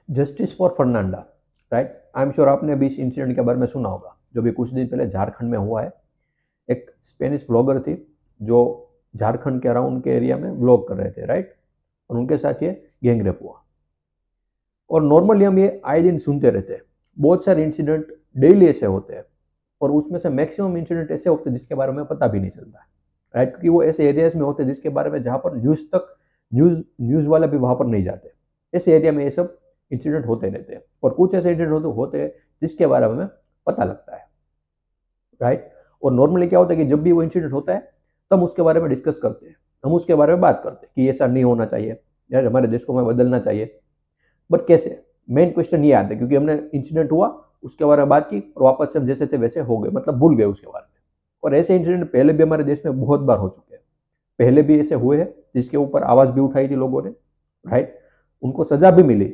Justice for Fernanda, right. I am sure आपने भी इस इंसिडेंट के बारे में सुना होगा, जो भी कुछ दिन पहले झारखंड में हुआ है। एक स्पेनिश व्लॉगर थी जो झारखंड के अराउंड के एरिया में व्लॉग कर रहे थे, राइट। और उनके साथ ये गैंग रेप हुआ। और नॉर्मली हम ये आए दिन सुनते रहते हैं, बहुत सारे इंसिडेंट डेली ऐसे होते हैं, और उसमें से मैक्सिमम इंसिडेंट ऐसे होते हैं जिसके बारे में पता भी नहीं चलता है, राइट। क्योंकि वो ऐसे एरियाज में होते हैं जिसके बारे में जहाँ पर न्यूज़ वाले भी वहाँ पर नहीं जाते। ऐसे एरिया में ये सब इंसिडेंट होते रहते हैं, और कुछ ऐसे इंसिडेंट होते हैं जिसके बारे में पता लगता है, राइट। और नॉर्मली क्या होता है कि जब भी वो इंसिडेंट होता है तब उसके बारे में डिस्कस करते हैं, हम उसके बारे में बात करते हैं कि ऐसा नहीं होना चाहिए यार, हमारे देश को हमें बदलना चाहिए। बट कैसे, मेन क्वेश्चन ये आता है, क्योंकि हमने इंसिडेंट हुआ उसके बारे में बात की और वापस से हम जैसे थे वैसे हो गए, मतलब भूल गए उसके बारे में। और ऐसे इंसिडेंट पहले भी हमारे देश में बहुत बार हो चुके हैं, पहले भी ऐसे हुए हैं जिसके ऊपर आवाज भी उठाई थी लोगों ने, राइट। उनको सजा भी मिली,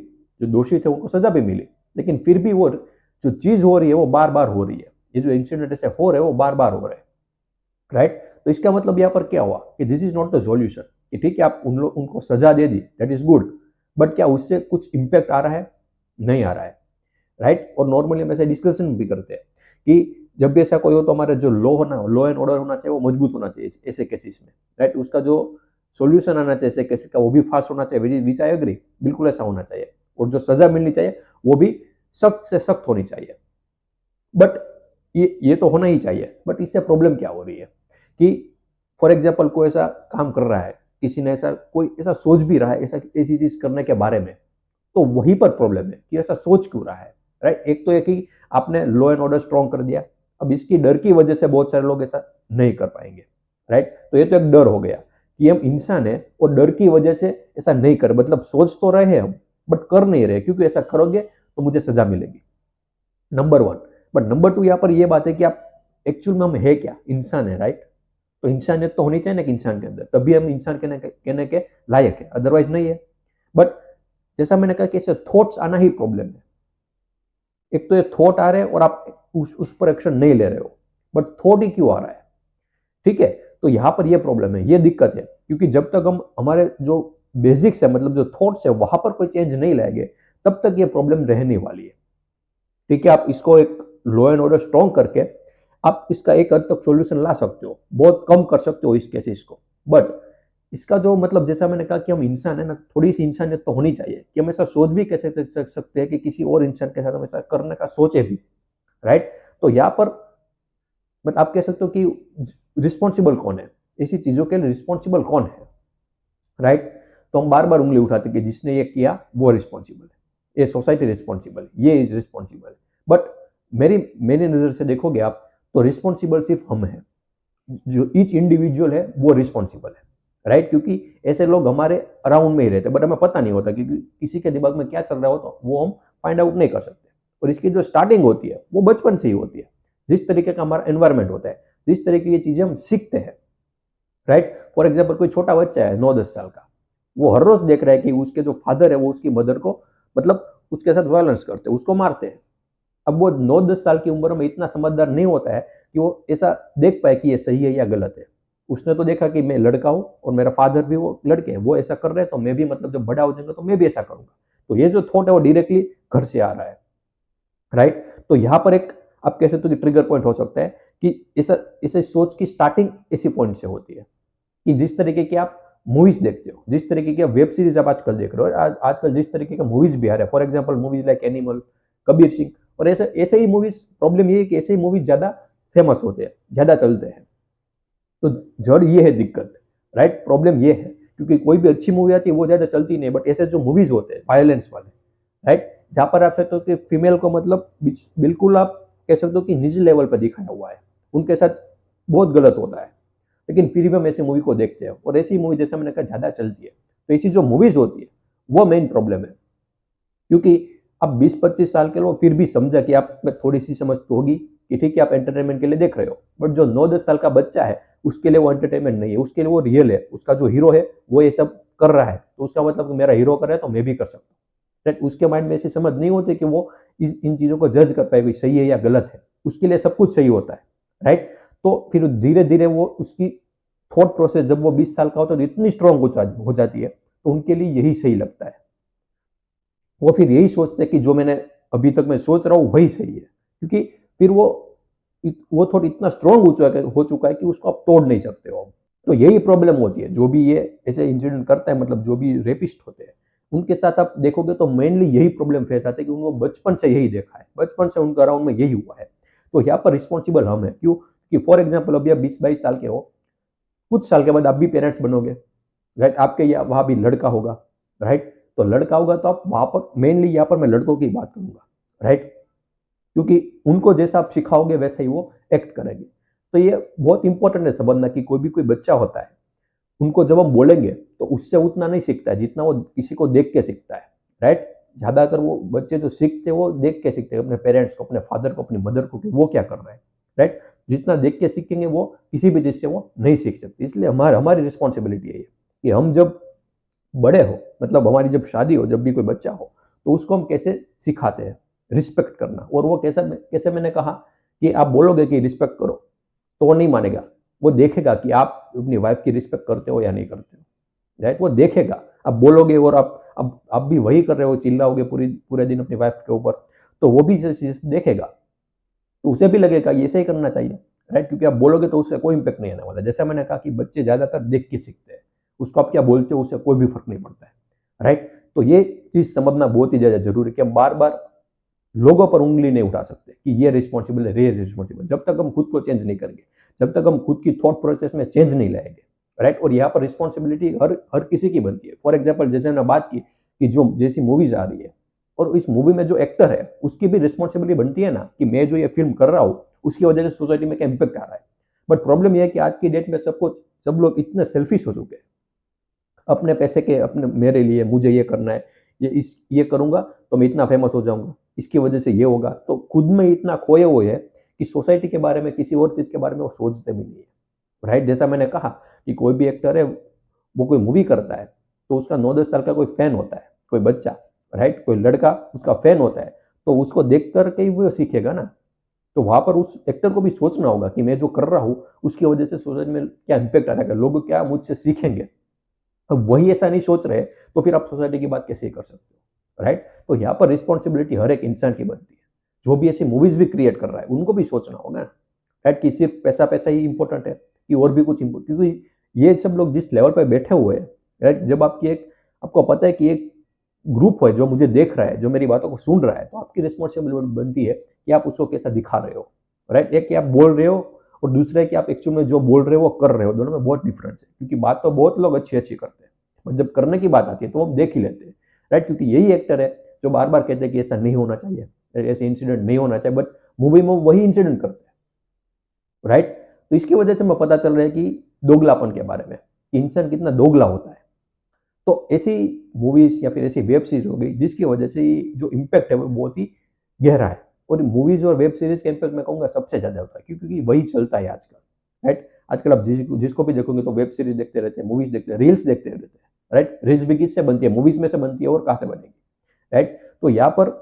जो दोषी थे उनको सजा भी मिली, लेकिन फिर भी वो जो चीज हो रही है वो बार बार हो रही है। ये जो इंसिडेंट ऐसे हो रहे हैं वो बार बार हो रहे हैं, राइट। तो इसका मतलब यहाँ पर क्या हुआ कि this is not the solution, कि ठीक है आप उनको सजा दे दी, दैट इज गुड, बट क्या उससे कुछ इंपैक्ट आ रहा है? नहीं आ रहा है, राइट। और नॉर्मली हम ऐसे डिस्कशन भी करते हैं कि जब भी ऐसा कोई हो तो हमारा जो लॉ एंड ऑर्डर होना चाहिए वो मजबूत होना चाहिए ऐसे केसेस में, राइट। उसका जो सॉल्यूशन आना चाहिए ऐसे केसेस का वो भी फास्ट होना चाहिए, विच आई एग्री, बिल्कुल ऐसा होना चाहिए। और जो सजा मिलनी चाहिए वो भी सख्त से सख्त होनी चाहिए। बट ये तो होना ही चाहिए, बट इससे प्रॉब्लम क्या हो रही है कि फॉर एग्जाम्पल कोई ऐसा काम कर रहा है, किसी ने ऐसा कोई ऐसा सोच भी रहा है ऐसी चीज करने के बारे में, तो वहीं पर प्रॉब्लम है कि ऐसा सोच क्यों रहा है, राइट। एक तो ये कि आपने लॉ एंड ऑर्डर स्ट्रॉन्ग कर दिया, अब इसकी डर की वजह से बहुत सारे लोग ऐसा नहीं कर पाएंगे, राइट। तो ये तो एक डर हो गया कि हम इंसान है और डर की वजह से ऐसा नहीं कर, मतलब सोच तो रहे हम बट कर नहीं रहे, क्योंकि ऐसा करोगे तो मुझे सजा मिलेगी, number one. But number two, यहाँ पर यह बात है कि आप एक्चुअल में हम है क्या, इंसान है, राइट। तो इंसानियत तो होनी चाहिए ना कि इंसान के अंदर, तभी हम इंसान कहने के लायक है, अदरवाइज नहीं है। बट जैसा मैंने कहा कि ऐसे थॉट्स आना ही प्रॉब्लम है। एक तो ये थॉट आ रहे हैं और आप उस पर एक्शन नहीं ले रहे हो, बट थॉट ही क्यों आ रहा है, ठीक है। तो यहां पर ये प्रॉब्लम है, ये दिक्कत है, क्योंकि जब तक हम हमारे जो बेसिक्स है, मतलब जो थॉट्स है वहां पर कोई चेंज नहीं लाएंगे, तब तक ये प्रॉब्लम रहने वाली है, ठीक है। आप इसको एक लॉ एंड ऑर्डर स्ट्रॉन्ग करके आप इसका एक हद तक सॉल्यूशन ला सकते हो, बहुत कम कर सकते हो इस केसेस को। बट इसका जो मतलब, जैसा मैंने कहा कि हम इंसान है ना, थोड़ी सी इंसानियत तो होनी चाहिए कि हम ऐसा सोच भी कैसे सकते हैं कि किसी और इंसान के साथ हम ऐसा करने का सोचे भी, राइट। तो यहाँ पर मतलब आप कह सकते हो कि रिस्पॉन्सिबल कौन है, ऐसी चीजों के लिए रिस्पॉन्सिबल कौन है, राइट। तो हम बार बार उंगली उठाते कि जिसने ये किया वो रिस्पॉन्सिबल है, ये सोसाइटी रिस्पॉन्सिबल, ये इज रिस्पॉन्सिबल। बट मेरी मेरी नजर से देखोगे आप तो रिस्पॉन्सिबल सिर्फ हम हैं, जो ईच इंडिविजुअल है वो रिस्पॉन्सिबल है, राइट। क्योंकि ऐसे लोग हमारे अराउंड में ही रहते, बट हमें पता नहीं होता क्योंकि किसी के दिमाग में क्या चल रहा हो तो वो हम फाइंड आउट नहीं कर सकते। और इसकी जो स्टार्टिंग होती है वो बचपन से ही होती है, जिस तरीके का हमारा एनवायरमेंट होता है, जिस तरीके की चीजें हम सीखते हैं, राइट। फॉर एग्जाम्पल कोई छोटा बच्चा है 9-10 साल का, वो हर रोज देख रहा है कि उसके जो फादर है वो उसकी मदर को मतलब उसके साथ वायलेंस करते हैं, उसको मारते हैं। अब वो 9-10 साल की उम्र में इतना समझदार नहीं होता है कि वो ऐसा देख पाए कि ये सही है या गलत है। उसने तो देखा कि मैं लड़का हूं और मेरा फादर भी वो लड़के हैं, वो ऐसा कर रहे हैं तो मैं भी मतलब जब बड़ा हो जाऊंगा तो मैं भी ऐसा करूंगा। तो ये जो थॉट है वो डायरेक्टली घर से आ रहा है, राइट। तो यहाँ पर एक आप कह सकते हो कि ट्रिगर पॉइंट हो सकता है कि ऐसा ऐसे सोच की स्टार्टिंग इसी पॉइंट से होती है कि जिस तरीके की आप मूवीज देखते हो, जिस तरीके की वेब सीरीज आप आजकल देख रहे हो, आजकल जिस तरीके का मूवीज भी आ रहा है, for example movies like animal, Kabir Singh, और ऐसे ऐसे ही मूवीज, प्रॉब्लम ये है कि ऐसे ही मूवीज ज्यादा फेमस होते हैं, ज्यादा चलते हैं। तो जड़ ये है दिक्कत, राइट। प्रॉब्लम ये है क्योंकि कोई भी अच्छी मूवी आती है वो ज्यादा चलती नहीं, बट ऐसे जो मूवीज होते हैं वायलेंस वाले, राइट, जहां पर आप सकते हो कि फीमेल को मतलब बिल्कुल आप कह सकते हो कि निजी लेवल पर दिखाया हुआ है, उनके साथ बहुत गलत होता है, लेकिन फिर भी हम ऐसी मूवी को देखते हैं और ऐसी मूवी जैसे मैंने कहा ज्यादा चलती है। तो ऐसी जो मूवीज होती है वो मेन प्रॉब्लम है, क्योंकि अब 20-25 साल के लोग फिर भी समझा कि आप में थोड़ी सी समझ तो होगी कि ठीक है आप एंटरटेनमेंट के लिए देख रहे हो, बट जो 9-10 साल का बच्चा है उसके लिए वो एंटरटेनमेंट नहीं है, उसके लिए वो रियल है, उसका जो हीरो है वो ये सब कर रहा है, तो उसका मतलब मेरा हीरो कर रहा है तो मैं भी कर सकता हूँ, राइट। उसके माइंड में ऐसी समझ नहीं होती कि वो इन चीजों को जज कर पाए कि सही है या गलत है, उसके लिए सब कुछ सही होता है, राइट। तो फिर धीरे धीरे वो उसकी थॉट प्रोसेस जब वो 20 साल का होता है तो इतनी स्ट्रांग हो जाती है, तो उनके लिए यही सही लगता है। वो फिर यही सोचते हैं कि जो मैंने अभी तक मैं सोच रहा हूँ वही सही है, क्योंकि फिर वो थॉट इतना स्ट्रॉन्ग हो चुका है कि उसको आप तोड़ नहीं सकते हो। तो यही प्रॉब्लम होती है, जो भी ये ऐसे इंसिडेंट करता है, मतलब जो भी रेपिस्ट होते हैं उनके साथ आप देखोगे तो मेनली यही प्रॉब्लम फेस आते हैं कि उनको बचपन से यही देखा है, बचपन से उनका अराउंड में यही हुआ है। तो यहाँ पर रिस्पॉन्सिबल हम है, क्यों कि फॉर एग्जाम्पल अभी आप 20-22 साल के हो, कुछ साल के बाद आप भी पेरेंट्स बनोगे, राइट? आपके यहाँ वहाँ भी लड़का होगा, राइट? तो लड़का होगा तो आप वहाँ पर मेनली यहाँ पर मैं लड़कों की बात करूंगा, राइट? क्योंकि उनको जैसा आप सिखाओगे वैसा ही वो एक्ट करेंगे। तो ये बहुत इंपॉर्टेंट है समझना कि कोई भी कोई बच्चा होता है, उनको जब हम बोलेंगे तो उससे उतना नहीं सीखता है जितना वो किसी को देख के सीखता है, राइट? ज्यादातर वो बच्चे जो सीखते हैं वो देख के सीखते हैं, अपने पेरेंट्स को, अपने फादर को, अपनी मदर को, कि वो क्या कर रहे हैं, राइट? जितना देख के सीखेंगे वो किसी भी चीज से वो नहीं सीख सकते। इसलिए हमारी रिस्पॉन्सिबिलिटी है ये कि हम जब बड़े हो, मतलब हमारी जब शादी हो, जब भी कोई बच्चा हो, तो उसको हम कैसे सिखाते हैं रिस्पेक्ट करना। और वो कैसे कैसे मैंने कहा कि आप बोलोगे कि रिस्पेक्ट करो तो वो नहीं मानेगा, वो देखेगा कि आप अपनी वाइफ की रिस्पेक्ट करते हो या नहीं करते हो, राइट? वो देखेगा, आप बोलोगे और आप भी वही कर रहे हो, चिल्लाओगे पूरे दिन अपनी वाइफ के ऊपर, तो वो भी चीज देखेगा, तो उसे भी लगेगा ये सही करना चाहिए, राइट? क्योंकि आप बोलोगे तो उससे कोई इंपैक्ट नहीं आने वाला। जैसा मैंने कहा कि बच्चे ज्यादातर देख के सीखते हैं, उसको आप क्या बोलते हो उससे कोई भी फर्क नहीं पड़ता है, राइट? तो ये चीज समझना बहुत ही ज्यादा जरूरी है कि हम बार बार लोगों पर उंगली नहीं उठा सकते कि ये रिस्पॉन्सिबल है, ये रिस्पॉन्सिबल। जब तक हम खुद को चेंज नहीं करेंगे, जब तक हम खुद की थॉट प्रोसेस में चेंज नहीं लाएंगे, राइट? और यहाँ पर रिस्पॉन्सिबिलिटी हर हर किसी की बनती है। फॉर एग्जाम्पल जैसे मैंने बात की कि जो जैसी मूवीज आ रही है और इस मूवी में जो एक्टर है उसकी भी रिस्पॉन्सिबिलिटी बनती है ना, कि मैं जो ये फिल्म कर रहा हूँ उसकी वजह से सोसाइटी में क्या इम्पेक्ट आ रहा है। बट प्रॉब्लम यह है कि आज की डेट में सब लोग इतने सेल्फिश हो चुके हैं, अपने पैसे के, अपने मेरे लिए मुझे ये करना है, ये करूंगा तो मैं इतना फेमस हो जाऊंगा, इसकी वजह से ये होगा, तो खुद में इतना खोए हुए है कि सोसाइटी के बारे में, किसी और चीज के बारे में वो सोचते भी नहीं है, राइट? जैसा मैंने कहा कि कोई भी एक्टर है, वो कोई मूवी करता है तो उसका 9-10 साल का कोई फैन होता है, कोई बच्चा, राइट? कोई लड़का उसका फैन होता है, तो उसको देख करके ही वो सीखेगा ना। तो वहां पर उस एक्टर को भी सोचना होगा कि मैं जो कर रहा हूँ उसकी वजह से सोसाइटी में क्या इंपैक्ट आ रहा है, लोग क्या मुझसे सीखेंगे। अब वही ऐसा नहीं सोच रहे तो फिर आप सोसाइटी की बात कैसे कर सकते हो, राइट? तो यहाँ पर रिस्पॉन्सिबिलिटी हर एक इंसान की बनती है। जो भी ऐसी मूवीज भी क्रिएट कर रहा है उनको भी सोचना होगा, राइट? कि सिर्फ पैसा पैसा ही इंपॉर्टेंट है कि और भी कुछ क्योंकि ये सब लोग जिस लेवल पर बैठे हुए हैं, राइट? जब आपको पता है कि एक ग्रुप है जो मुझे देख रहा है, जो मेरी बातों को सुन रहा है, तो आपकी रिस्पॉन्सिबिलिटी बनती है कि आप उसको कैसा दिखा रहे हो, राइट? एक कि आप बोल रहे हो और दूसरा है कि आप एक्चुअल में जो बोल रहे हो वो कर रहे हो, दोनों में बहुत डिफरेंस है। क्योंकि बात तो बहुत लोग अच्छी अच्छी करते हैं, बट जब करने की बात आती है तो हम देख ही लेते हैं, राइट? क्योंकि यही एक्टर है जो बार बार कहते हैं कि ऐसा नहीं होना चाहिए, ऐसे इंसिडेंट नहीं होना चाहिए, बट मूवी में वही इंसिडेंट करते हैं, राइट? तो इसकी वजह से हमें पता चल रहा है कि दोगलापन के बारे में, कि इंसान कितना दोगला होता है। तो ऐसी मूवीज या फिर ऐसी वेब सीरीज हो गई जिसकी वजह से जो इम्पैक्ट है वो बहुत ही गहरा है। और मूवीज और वेब सीरीज का इम्पैक्ट मैं कहूँगा सबसे ज्यादा होता है, क्योंकि वही चलता है आजकल, राइट? आजकल आप जिसको भी देखोगे तो वेब सीरीज देखते रहते हैं, मूवीज देखते हैं, रील्स देखते रहते हैं, राइट? रील्स भी किससे बनती है? मूवीज में से बनती है, और कहाँ से बनेगी, राइट? तो यहाँ पर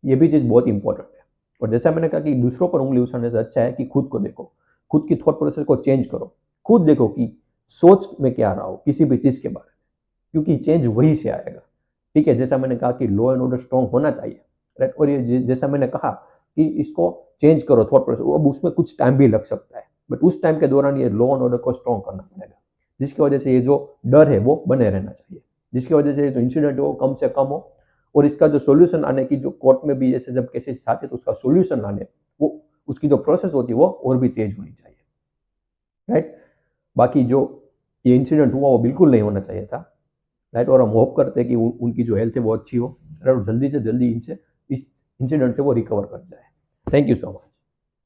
ये भी चीज बहुत इंपॉर्टेंट है। और जैसा मैंने कहा कि दूसरों पर उंगली उठाने से अच्छा है कि खुद को देखो, खुद की थॉट प्रोसेस को चेंज करो, खुद देखो कि सोच में क्या रहा हो किसी भी चीज के बारे में, क्योंकि चेंज वही से आएगा, ठीक है? जैसा मैंने कहा कि लॉ एंड ऑर्डर स्ट्रॉन्ग होना चाहिए, राइट? और ये जैसा मैंने कहा कि इसको चेंज करो थॉट प्रोसेस, अब उसमें कुछ टाइम भी लग सकता है, बट उस टाइम के दौरान ये लॉ एंड ऑर्डर को स्ट्रॉन्ग करना पड़ेगा, जिसकी वजह से ये जो डर है वो बने रहना चाहिए, जिसकी वजह से ये जो इंसिडेंट है वो कम से कम हो। और इसका जो सोल्यूशन आने की, जो कोर्ट में भी ऐसे जब केसेस आते हैं तो उसका सोल्यूशन आने, वो उसकी जो प्रोसेस होती है वो और भी तेज होनी चाहिए, राइट? बाकी जो ये इंसिडेंट हुआ वो बिल्कुल नहीं होना चाहिए था, राइट? और हम होप करते हैं कि उनकी जो हेल्थ है वो अच्छी हो, और जल्दी से जल्दी इस इंसिडेंट से वो रिकवर कर जाए। Thank you so much.